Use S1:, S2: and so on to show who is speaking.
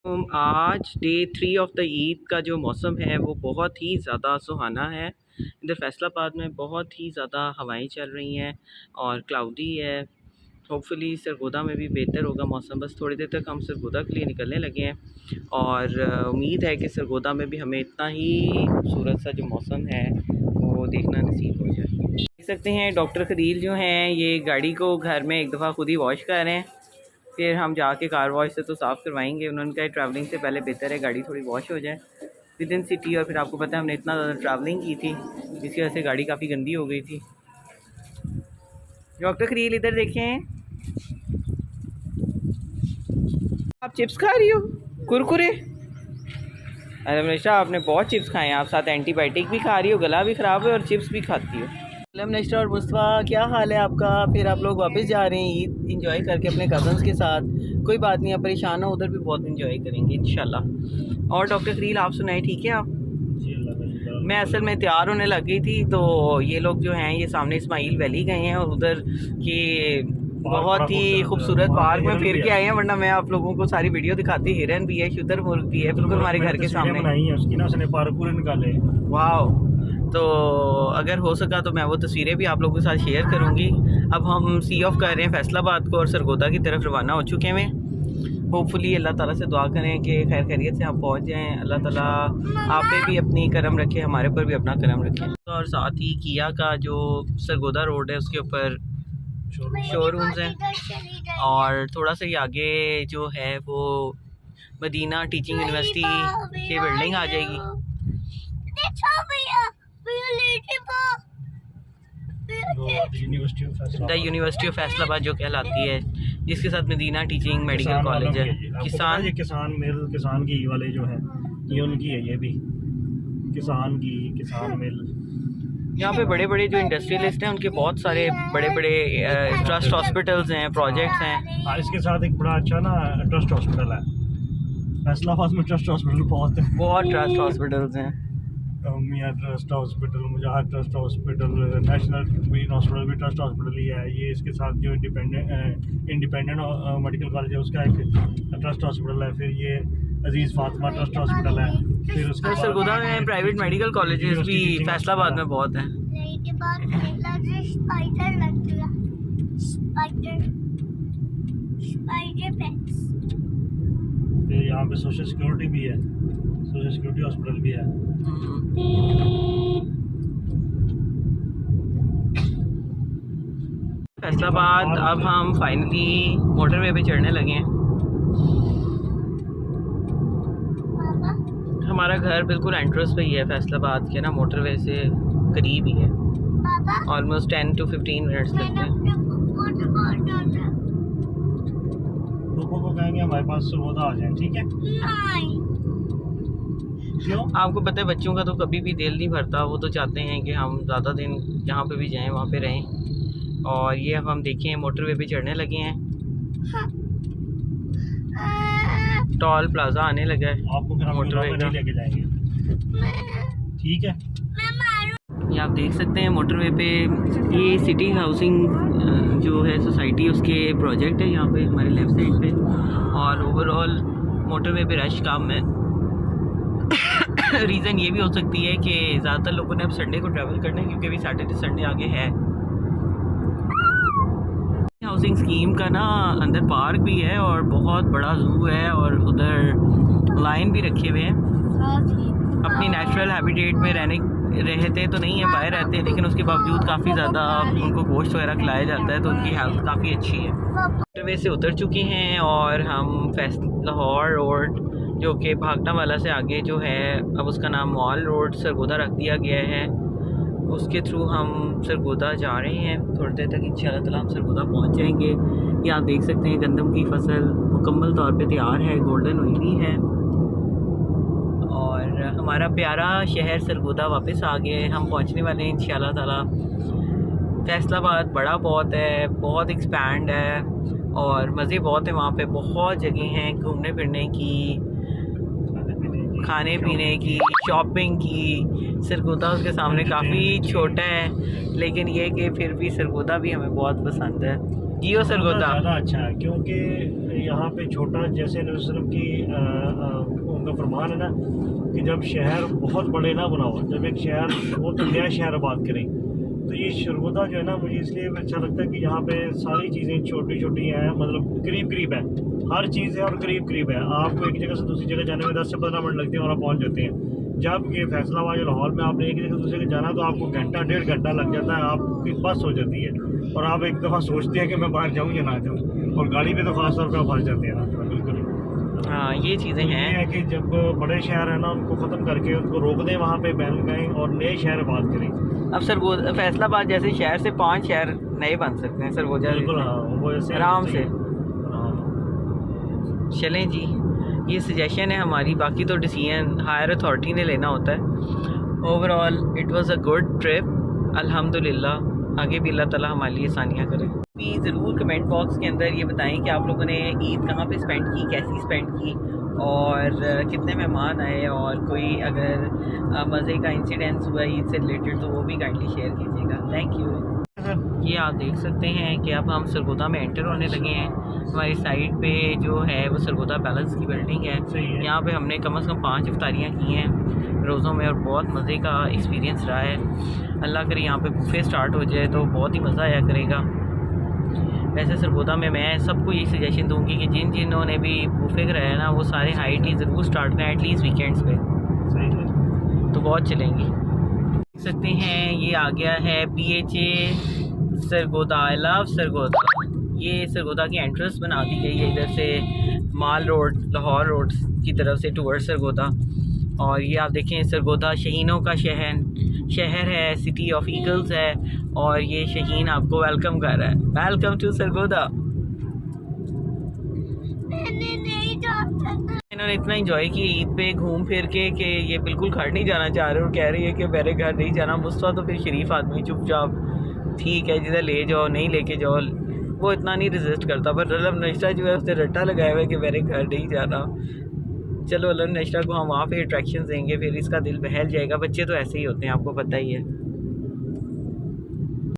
S1: आज day 3 of the Eid का जो मौसम है वो बहुत ही ज़्यादा सुहाना है। इधर फैसलाबाद में बहुत ही ज़्यादा हवाएं चल रही हैं और क्लाउडी है। होपफुली सरगोदा में भी बेहतर होगा मौसम। बस थोड़ी देर तक हम सरगोदा के लिए निकलने लगे हैं और उम्मीद है कि सरगोदा में भी हमें इतना ही खूबसूरत सा जो मौसम है वो देखना नसीब हो जाए। देख सकते हैं डॉक्टर खलील जो हैं ये गाड़ी को घर में एक दफ़ा खुद ही वॉश कर रहे हैं, फिर हम जाके कार वॉश से तो साफ़ करवाएंगे। उन्होंने कहा ट्रैवलिंग से पहले बेहतर है गाड़ी थोड़ी वॉश हो जाए विद इन सिटी। और फिर आपको पता है हमने इतना ज़्यादा ट्रैवलिंग की थी जिसकी वजह से गाड़ी काफ़ी गंदी हो गई थी। डॉक्टर खलील इधर देखें, आप चिप्स खा रही हो, कुरकुरे। अरे नशा आपने बहुत चिप्स खाए हैं, आप साथ एंटीबायोटिक भी खा रही हो, गला भी ख़राब है और चिप्स भी खाती हो। नशा और मुस्तफ़ा क्या हाल है आपका? फिर आप लोग वापस जा रहे हैं ईद इंजॉय करके अपने कज़न्स के साथ। कोई बात नहीं, आप परेशान हो, उधर भी बहुत इंजॉय करेंगे इंशाल्लाह। और डॉक्टर खलील आप सुनाए, ठीक है आप? मैं असल में तैयार होने लग गई थी तो ये लोग जो हैं ये सामने इस्माइल वैली गए हैं और उधर के बहुत ही खूबसूरत पार्क में फिर के आए हैं, वरना मैं आप लोगों को सारी वीडियो दिखाती। हिरन भी है, शुतुरमुर्ग भी है, बिल्कुल हमारे घर के सामने। वाह, तो अगर हो सका तो मैं वो तस्वीरें भी आप लोगों के साथ शेयर करूंगी। अब हम सी ऑफ कर रहे हैं फैसलाबाद को और सरगोदा की तरफ रवाना हो चुके हैं। होपफुली अल्लाह ताला से दुआ करें कि खैर खैरियत से हम पहुंच जाएं। अल्लाह ताला आप पे भी अपनी करम रखे, हमारे पर भी अपना करम रखे। और साथ ही किया का जो सरगोदा रोड है उसके ऊपर शोरूम्स हैं और थोड़ा सा ही आगे जो है वो मदीना टीचिंग यूनिवर्सिटी की बिल्डिंग आ जाएगी। द यूनिवर्सिटी ऑफ फैसलाबाद जो कहलाती है, जिसके साथ मदीना टीचिंग मेडिकल कॉलेज है।
S2: किसान की वाले जो है ये उनकी है, ये भी किसान मिल।
S1: यहाँ पे बड़े बड़े जो इंडस्ट्रियलिस्ट हैं उनके बहुत सारे बड़े बड़े ट्रस्ट हॉस्पिटल्स हैं, प्रोजेक्ट्स हैं।
S2: इसके साथ एक बड़ा अच्छा ना ट्रस्ट हॉस्पिटल है फैसलाबाद में। ट्रस्ट हॉस्पिटल बहुत
S1: ट्रस्ट हॉस्पिटल्स हैं।
S2: Mian trust hospital, Mujahid trust hospital, national green hospital भी ट्रस्ट हॉस्पिटल ही है। ये इसके साथ जो इंडिपेंडेंट मेडिकल कॉलेज है उसका एक ट्रस्ट हॉस्पिटल है। फिर ये अजीज़ फातिमा ट्रस्ट हॉस्पिटल है। फिर उसके बाद
S1: सरगोदा में प्राइवेट मेडिकल कॉलेजेस भी फैसलाबाद में बहुत हैं।
S2: फिर यहाँ पे सोशल सिक्योरिटी भी है, सोशल सिक्योरिटी हॉस्पिटल भी है।
S1: फैसलाबाद अब हम फाइनली मोटरवे पे चढ़ने लगे हैं। हमारा घर बिल्कुल एंट्रेंस पे ही है फैसलाबाद के ना, मोटरवे से करीब ही है। ऑलमोस्ट 10 to 15 मिनट्स लगते हैं।
S2: लोगों को कहेंगे हमारे पास सरगोदा आ जाए, ठीक है? क्यों?
S1: आपको पता है बच्चों का तो कभी भी दिल नहीं भरता, वो तो चाहते हैं कि हम ज़्यादा दिन जहाँ पे भी जाएं वहाँ पे रहें। और ये अब हम देखें मोटरवे पे चढ़ने लगे हैं। टॉल प्लाजा आने लगा है,
S2: आपको फिर मोटरवे नहीं लेके जाएंगे, ठीक है?
S1: ये आप देख सकते हैं मोटरवे पे ये सिटी हाउसिंग जो है सोसाइटी उसके प्रोजेक्ट है यहाँ पे हमारे लेफ़्ट साइड पे। और ओवरऑल मोटरवे पे रश कम है। रीज़न ये भी हो सकती है कि ज़्यादातर लोगों ने अब संडे को ट्रैवल करना है क्योंकि अभी सैटरडे संडे आगे है। हाउसिंग स्कीम का ना अंदर पार्क भी है और बहुत बड़ा ज़ू है और उधर लाइन भी रखे हुए हैं। अपनी नेचुरल हैबिटेट में रहते तो नहीं है, बाहर रहते हैं, लेकिन उसके बावजूद काफ़ी ज़्यादा उनको गोश्त वगैरह खिलाया जाता है तो उनकी हेल्थ काफ़ी अच्छी है। मोटरवे से उतर चुके हैं और हम लाहौर रोड जो कि भागना वाला से आगे जो है अब उसका नाम मॉल रोड सरगोदा रख दिया गया है, उसके थ्रू हम सरगोदा जा रहे हैं। थोड़ी देर तक इंशाल्लाह ताला हम सरगोदा पहुंच जाएंगे। ये आप देख सकते हैं गंदम की फसल मुकम्मल तौर पे तैयार है, गोल्डन हुई हुई है और हमारा प्यारा शहर सरगोदा वापस आ गया है। हम पहुंचने वाले हैं इंशाल्लाह ताला। फैसलाबाद बड़ा बहुत है, बहुत एक्सपैंड है और मज़े बहुत हैं वहाँ पे। बहुत जगह हैं घूमने फिरने की, खाने पीने की, शॉपिंग की। सरगोदा उसके सामने काफ़ी छोटा है लेकिन ये कि फिर भी सरगोदा भी हमें बहुत पसंद है। जियो सरगोदा
S2: ज़्यादा अच्छा है क्योंकि यहाँ पे छोटा, जैसे नबी की का फरमान है ना कि जब शहर बहुत बड़े ना बनाओ, जब एक शहर बहुत नया शहर आबाद करें, तो ये सरगोदा जो है ना मुझे इसलिए अच्छा लगता है कि यहाँ पे सारी चीज़ें छोटी छोटी हैं, मतलब करीब करीब है, हर चीज़ है और करीब करीब है। आपको एक जगह से दूसरी जगह जाने में 10 से 15 मिनट लगते हैं और आप पहुँच जाते हैं। जब ये फैसलाबाद लाहौर में आपने एक जगह से दूसरी जगह जाना तो आपको घंटा 1.5 घंटा लग जाता है, आपकी बस हो जाती है और आप एक दफ़ा सोचते हैं कि मैं बाहर जाऊँ या ना जाऊँ, और गाड़ी पे तो खास तौर पर फंस जाते हैं ना। बिल्कुल
S1: हाँ, ये चीज़ें
S2: ये
S1: हैं।
S2: है कि जब बड़े शहर है ना उनको ख़त्म करके उनको रोक दें, वहाँ पे बैन लगाएं और नए शहर आबाद करें।
S1: अब सरगोदा फैसलाबाद जैसे शहर से 5 शहर नए बन सकते हैं सरगोदा
S2: बिल्कुल हाँ, वो ऐसे
S1: आराम से।
S2: हाँ।
S1: चलें जी, ये सजेशन है हमारी, बाकी तो डिसीजन हायर अथॉरिटी ने लेना होता है। Overall it was a good trip, अल्हम्दुलिल्लाह। आगे भी अल्लाह ताला हमारे लिए आसानियाँ करे। भी ज़रूर कमेंट बॉक्स के अंदर ये बताएं कि आप लोगों ने ईद कहाँ पे स्पेंड की, कैसी स्पेंड की, और कितने मेहमान आए, और कोई अगर मज़े का इंसिडेंस हुआ ईद से रिलेटेड तो वो भी काइंडली शेयर कीजिएगा। Thank you. ये आप देख सकते हैं कि अब हम सरगोदा में एंटर होने लगे हैं। हमारी साइड पे जो है वो सरगोदा पैलेस की बिल्डिंग है।
S2: सही है।
S1: यहाँ पे हमने कम से कम 5 इफ्तारियाँ की हैं रोज़ों में, और बहुत मज़े का एक्सपीरियंस रहा है। अल्लाह करे यहाँ पे बुफे स्टार्ट हो जाए तो बहुत ही मज़ा आया करेगा। वैसे सरगोदा में मैं सबको यही सजेशन दूंगी कि जिन्होंने भी बुफे कराया है ना वो सारे हाई टी ज़रूर स्टार्ट करें एटलीस्ट वीकेंड्स पे,
S2: सही है।
S1: तो बहुत चलेंगी। देख सकते हैं ये आ गया है BHA Sargodha. I love Sargodha. ये सरगोदा की एंट्रेंस बना दी गई है इधर से माल रोड, लाहौर रोड की तरफ से टूवर्ड सरगोदा। और ये आप देखें सरगोदा शहीनों का शहर है, सिटी ऑफ ईगल्स है, और ये शहीन आपको वेलकम कर रहा है। Welcome to Sargodha. इन्होंने इतना एंजॉय किया ईद पे घूम फिर के कि ये बिल्कुल घर नहीं जाना चाह रहे, और कह रही है कि मेरे घर नहीं जाना। मुस्तफा तो फिर शरीफ आदमी, चुपचाप ठीक है जिधर ले जाओ, नहीं लेके जाओ, वो इतना नहीं रेजिस्ट करता। पर रलम नश्ता जो है उसने रट्टा लगाया हुआ है कि मेरे घर नहीं जाना। चलो रलम नश्ता को हम वहाँ पे अट्रैक्शन देंगे, फिर इसका दिल बहल जाएगा। बच्चे तो ऐसे ही होते हैं, आपको पता ही है।